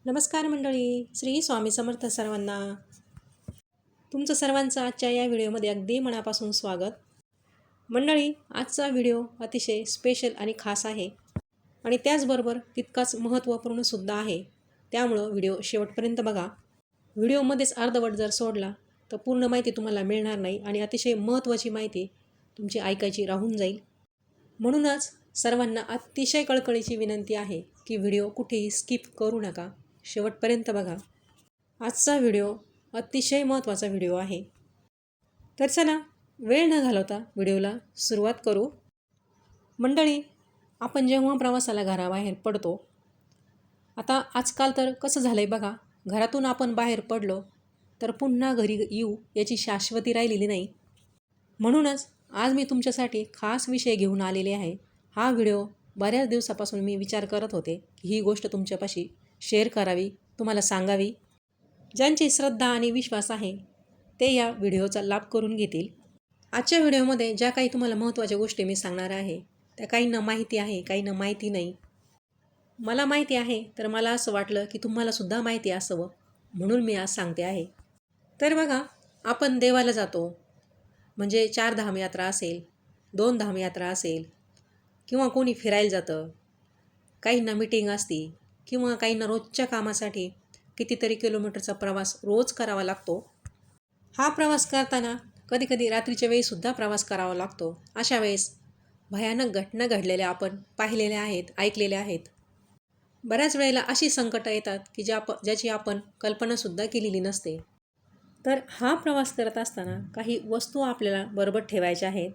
नमस्कार मंडळी, श्री स्वामी समर्थ सर्वांना. तुमचं सर्वांचं आजच्या या व्हिडिओमध्ये अगदी मनापासून स्वागत. मंडळी, आजचा व्हिडिओ अतिशय स्पेशल आणि खास आहे आणि त्याचबरोबर तितकाच महत्त्वपूर्णसुद्धा आहे. त्यामुळं व्हिडिओ शेवटपर्यंत बघा. व्हिडिओमध्येच अर्धवट जर सोडला तर पूर्ण माहिती तुम्हाला मिळणार नाही आणि अतिशय महत्त्वाची माहिती तुमची ऐकायची राहून जाईल. म्हणूनच सर्वांना अतिशय कळकळीची विनंती आहे की व्हिडिओ कुठेही स्किप करू नका, शेवटपर्यंत बघा. आजचा व्हिडिओ अतिशय महत्त्वाचा व्हिडिओ आहे. तर चला, वेळ न घालवता व्हिडिओला सुरुवात करू. मंडळी, आपण जेव्हा प्रवासाला घराबाहेर पडतो, आता आजकाल तर कसं झालं आहे बघा, घरातून आपण बाहेर पडलो तर पुन्हा घरी येऊ याची शाश्वती राहिलेली नाही. म्हणूनच आज मी तुमच्यासाठी खास विषय घेऊन आलेले आहे. हा व्हिडिओ बऱ्याच दिवसापासून मी विचार करत होते की ही गोष्ट तुमच्यापाशी शेअर करावी, तुम्हाला सांगावी. ज्यांची श्रद्धा आणि विश्वास आहे ते या व्हिडिओचा लाभ करून घेतील. आजच्या व्हिडिओमध्ये ज्या काही तुम्हाला महत्त्वाच्या गोष्टी मी सांगणार आहे त्या काहींना माहिती आहे, काहींना माहिती नाही. मला माहिती आहे तर मला असं वाटलं की तुम्हालासुद्धा माहिती असावं, म्हणून मी आज सांगते आहे. तर बघा, आपण देवाला जातो म्हणजे 4 धाम यात्रा असेल, 2 धाम यात्रा असेल, किंवा कोणी फिरायला जातं, काहींना मीटिंग असती, किंवा काहींना रोजच्या कामासाठी कितीतरी किलोमीटरचा प्रवास रोज करावा लागतो. हा प्रवास करताना कधीकधी रात्रीच्या वेळीसुद्धा प्रवास करावा लागतो. अशा वेळेस भयानक घटना घडलेल्या आपण पाहिलेल्या आहेत, ऐकलेल्या आहेत. बऱ्याच वेळेला अशी संकटं येतात की ज्याची आपण कल्पनासुद्धा केलेली नसते. तर हा प्रवास करत असताना काही वस्तू आपल्याला बरोबर ठेवायच्या आहेत.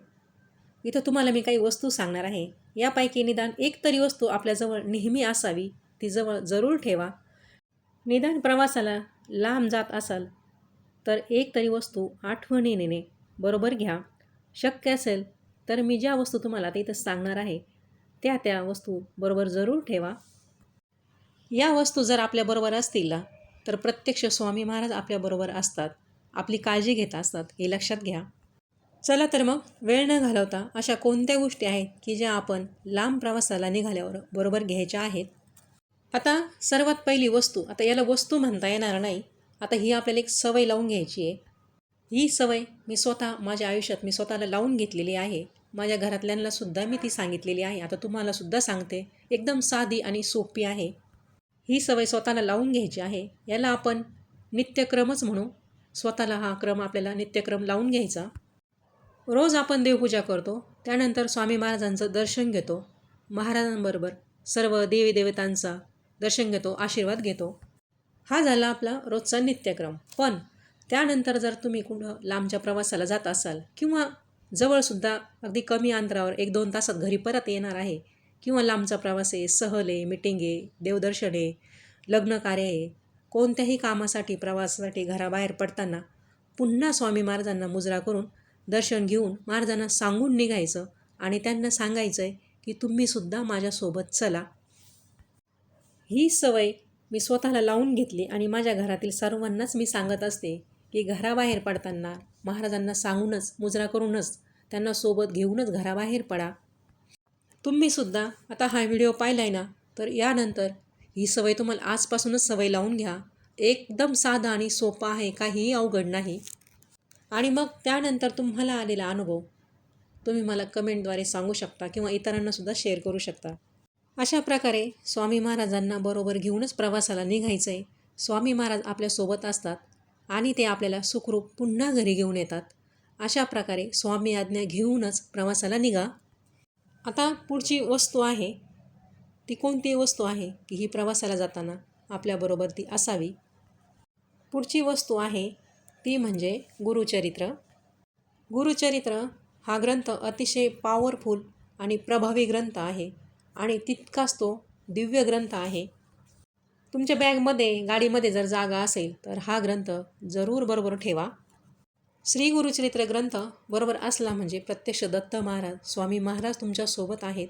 इथं तुम्हाला मी काही वस्तू सांगणार आहे. यापैकी निदान एक तरी वस्तू आपल्याजवळ नेहमी असावी, ती जवळ जरूर ठेवा. निदान प्रवासाला लांब जात असाल तर एक तरी वस्तू आठवणीने बरोबर घ्या. शक्य असेल तर मी ज्या वस्तू तुम्हाला आता इथं सांगणार आहे त्या वस्तू बरोबर जरूर ठेवा. या वस्तू जर आपल्याबरोबर असतील ना तर प्रत्यक्ष स्वामी महाराज आपल्याबरोबर असतात, आपली काळजी घेत असतात, हे लक्षात घ्या. चला तर मग वेळ न घालवता अशा कोणत्या गोष्टी आहेत की ज्या आपण लांब प्रवासाला निघाल्यावर बरोबर घ्यायच्या आहेत. आता सर्वात पहिली वस्तू, आता याला वस्तू म्हणता येणार नाही, आता ही आपल्याला एक सवय लावून घ्यायची आहे. ही सवय मी माझ्या आयुष्यात मी स्वतःला लावून घेतलेली आहे. माझ्या घरातल्यांनासुद्धा मी ती सांगितलेली आहे. आता तुम्हालासुद्धा सांगते. एकदम साधी आणि सोपी आहे. ही सवय स्वतःला लावून घ्यायची आहे. याला आपण नित्यक्रमच म्हणू. स्वतःला हा क्रम आपल्याला नित्यक्रम लावून घ्यायचा. रोज आपण देवपूजा करतो, त्यानंतर स्वामी महाराजांचं दर्शन घेतो, महाराजांबरोबर सर्व देवी देवतांचा दर्शन घेतो, आशीर्वाद घेतो. हा झाला आपला रोजचा नित्यक्रम. पण त्यानंतर जर तुम्ही कुठं लांबच्या प्रवासाला जात असाल किंवा जवळसुद्धा अगदी कमी अंतरावर 1-2 तासात घरी परत येणार आहे, किंवा लांबचा प्रवास आहे, सहल आहे, मीटिंग आहे, देवदर्शन आहे, लग्नकार्य आहे, कोणत्याही कामासाठी प्रवासासाठी घराबाहेर पडताना पुन्हा स्वामी महाराजांना मुजरा करून दर्शन घेऊन महाराजांना सांगून निघायचं आणि त्यांना सांगायचं आहे की तुम्हीसुद्धा माझ्यासोबत चला. ही सवय मी स्वतःला लावून घेतली आणि माझ्या घरातील सर्वांनाच मी सांगत असते की घराबाहेर पडताना महाराजांना सांगूनच, मुजरा करूनच, त्यांना सोबत घेऊनच घराबाहेर पडा. तुम्हीसुद्धा आता हा व्हिडिओ पाहिला आहे ना, तर यानंतर ही सवय तुम्हाला आजपासूनच सवय लावून घ्या. एकदम साधा आणि सोपा आहे, काहीही अवघड नाही. आणि मग त्यानंतर तुम्हाला आलेला अनुभव तुम्ही मला कमेंटद्वारे सांगू शकता किंवा इतरांनासुद्धा शेअर करू शकता. अशा प्रकारे स्वामी महाराजांना बरोबर घेऊनच प्रवासाला निघायचं आहे. स्वामी महाराज आपल्यासोबत असतात आणि ते आपल्याला सुखरूप पुन्हा घरी घेऊन येतात. अशा प्रकारे स्वामी आज्ञा घेऊनच प्रवासाला निघा. आता पुढची वस्तू आहे, ती कोणती वस्तू आहे की ही प्रवासाला जाताना आपल्याबरोबर ती असावी. पुढची वस्तू आहे ती म्हणजे गुरुचरित्र. गुरुचरित्र हा ग्रंथ अतिशय पॉवरफुल आणि प्रभावी ग्रंथ आहे आणि तितकाच तो दिव्य ग्रंथ आहे. तुमच्या बॅगमध्ये, गाडीमध्ये जर जागा असेल तर हा ग्रंथ जरूर बरोबर ठेवा. श्री गुरुचरित्र ग्रंथ बरोबर असला म्हणजे प्रत्यक्ष दत्त महाराज, स्वामी महाराज तुमच्यासोबत आहेत.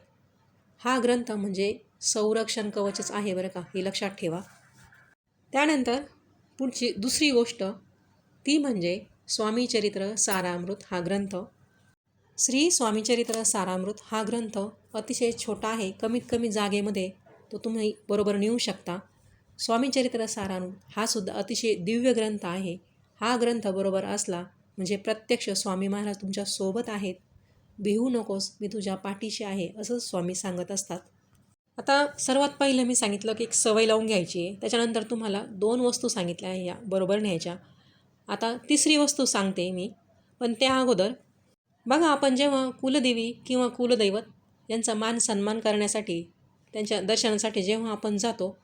हा ग्रंथ म्हणजे संरक्षण कवचच आहे बरं का, हे लक्षात ठेवा. त्यानंतर पुढची दुसरी गोष्ट ती म्हणजे स्वामीचरित्र सारामृत हा ग्रंथ. श्री स्वामीचरित्र सारामृत हा ग्रंथ अतिशय छोटा आहे. कमीत कमी जागेमध्ये तो तुम्ही बरोबर नेऊ शकता. स्वामीचरित्र सारांश हा सुद्धा अतिशय दिव्य ग्रंथ आहे. हा ग्रंथ बरोबर असला म्हणजे प्रत्यक्ष स्वामी महाराज तुमच्या सोबत आहेत. भिवू नकोस, मी तुझ्या पाठीशी आहे, असं स्वामी सांगत असतात. आता सर्वात पहिलं मी सांगितलं की एक सवय लावून घ्यायची आहे. त्याच्यानंतर तुम्हाला 2 वस्तू सांगितल्या आहे या बरोबर न्यायच्या. आता तिसरी वस्तू सांगते मी, पण त्या अगोदर बघा, आपण जेव्हा कुलदेवी किंवा कुलदैवत यांचा मान सन्मान करण्यासाठी, त्यांच्या दर्शनासाठी जेव्हा आपण जातो,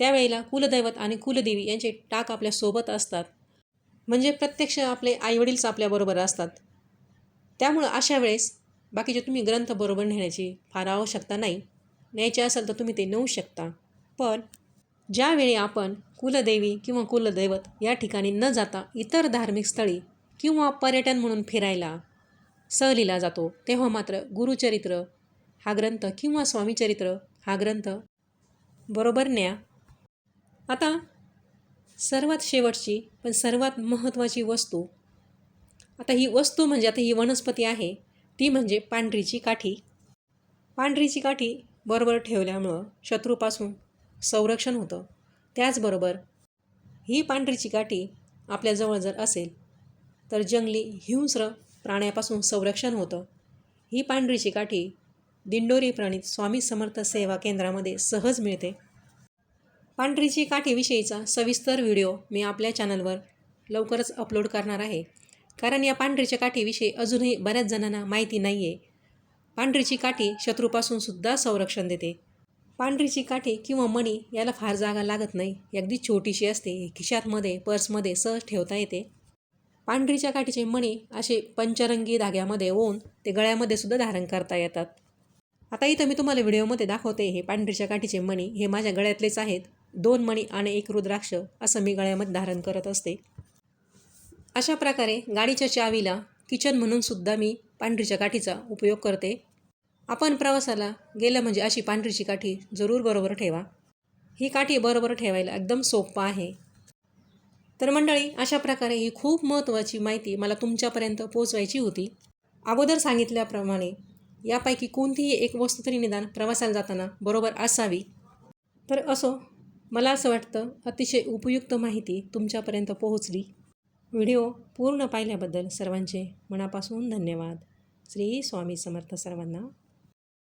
त्यावेळेला कुलदैवत आणि कुलदेवी यांचे टाक आपल्यासोबत असतात. म्हणजे प्रत्यक्ष आपले आईवडीलच आपल्याबरोबर असतात. त्यामुळं अशा वेळेस बाकीचे तुम्ही ग्रंथ बरोबर नेण्याची फार आवश्यकता नाही. न्यायचे असेल तर तुम्ही ते नेऊ शकता. पण ज्यावेळी आपण कुलदेवी किंवा कुलदैवत या ठिकाणी न जाता इतर धार्मिक स्थळी किंवा पर्यटन म्हणून फिरायला सहलीला जातो, तेव्हा मात्र गुरुचरित्र हा ग्रंथ किंवा स्वामीचरित्र हा ग्रंथ बरोबर न्या. आता सर्वात शेवटची पण सर्वात महत्त्वाची वस्तू, आता ही वस्तू म्हणजे आता ही वनस्पती आहे, ती म्हणजे पांढरीची काठी. पांढरीची काठी बरोबर ठेवल्यामुळं शत्रूपासून संरक्षण होतं. त्याचबरोबर ही पांढरीची काठी आपल्याजवळ जर असेल तर जंगली हिंस्र प्राण्यापासून संरक्षण होतं. ही पांढरीची काठी दिंडोरी प्रणीत स्वामी समर्थ सेवा केंद्रामध्ये सहज मिळते. पांढरीची काठीविषयीचा सविस्तर व्हिडिओ मी आपल्या चॅनलवर लवकरच अपलोड करणार आहे. कारण या पांढरीच्या काठीविषयी अजूनही बऱ्याच जणांना माहिती नाही आहे. पांढरीची काठी शत्रूपासून सुद्धा संरक्षण देते. पांढरीची काठी किंवा मणी याला फार जागा लागत नाही. अगदी छोटीशी असते, खिशातमध्ये पर्समध्ये सहज ठेवता येते. पांढरीच्या काठीचे मणी असे पंचरंगी धाग्यामध्ये ओवून ते गळ्यामध्ये सुद्धा धारण करता येतात. आता इथं मी तुम्हाला व्हिडिओमध्ये दाखवते हे पांढरीच्या काठीचे मणी. हे माझ्या गळ्यातलेच आहेत. 2 मणी आणि 1 रुद्राक्ष असं मी गळ्यामध्ये धारण करत असते. अशा प्रकारे गाडीच्या चावीला किचन म्हणून सुद्धा मी पांढरीच्या काठीचा उपयोग करते. आपण प्रवासाला गेलं म्हणजे अशी पांढरीची काठी जरूर बरोबर ठेवा. ही काठी बरोबर ठेवायला एकदम सोपं आहे. तर मंडळी, अशा प्रकारे ही खूप महत्त्वाची माहिती मला तुमच्यापर्यंत पोहोचवायची होती. अगोदर सांगितल्याप्रमाणे यापैकी कोणतीही एक वस्तू तरी निदान प्रवासाला जाताना बरोबर असावी. तर असो, मला असं वाटतं अतिशय उपयुक्त माहिती तुमच्यापर्यंत पोहोचली. व्हिडिओ पूर्ण पाहिल्याबद्दल सर्वांचे मनापासून धन्यवाद. श्री स्वामी समर्थ सर्वांना.